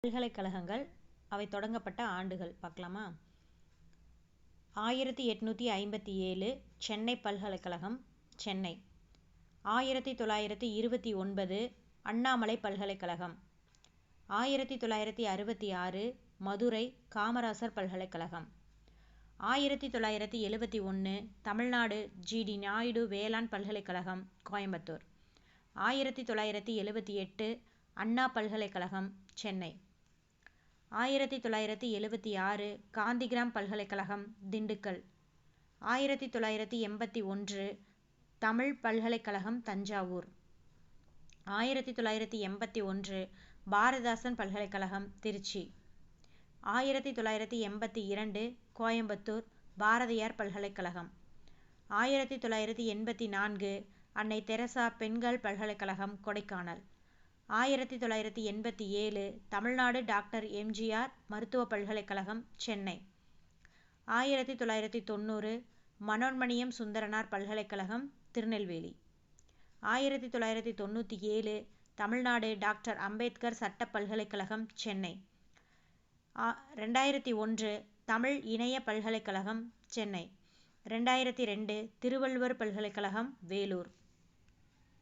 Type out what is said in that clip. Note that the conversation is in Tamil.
பல்கலைக்கழகங்கள் அவை தொடங்கப்பட்ட ஆண்டுகள் பார்க்கலாமா? 1857 சென்னை பல்கலைக்கழகம், சென்னை. 1929 அண்ணாமலை பல்கலைக்கழகம். 1966 மதுரை காமராசர் பல்கலைக்கழகம். 1971 தமிழ்நாடு ஜி.டி. நாயுடு வேளாண் பல்கலைக்கழகம், கோயம்புத்தூர். 1978 அண்ணா பல்கலைக்கழகம், சென்னை. 1976 காந்திகிராம் பல்கலைக்கழகம், திண்டுக்கல். 1981 தமிழ் பல்கலைக்கழகம், தஞ்சாவூர். 1981 பாரதிதாசன் பல்கலைக்கழகம், திருச்சி. 1982 கோயம்புத்தூர் பாரதியார் பல்கலைக்கழகம். 1984 அன்னை தெரசா பெண்கள் பல்கலைக்கழகம், கொடைக்கானல். 1987 தமிழ்நாடு டாக்டர் எம்.ஜி.ஆர். மருத்துவப் பல்கலைக்கழகம், சென்னை. 1990 மனோன்மணியம் சுந்தரனார் பல்கலைக்கழகம், திருநெல்வேலி. 1997 தமிழ்நாடு டாக்டர் அம்பேத்கர் சட்டப் பல்கலைக்கழகம், சென்னை. 2001 தமிழ் இணைய பல்கலைக்கழகம், சென்னை. 2002 திருவள்ளுவர் பல்கலைக்கழகம், வேலூர்.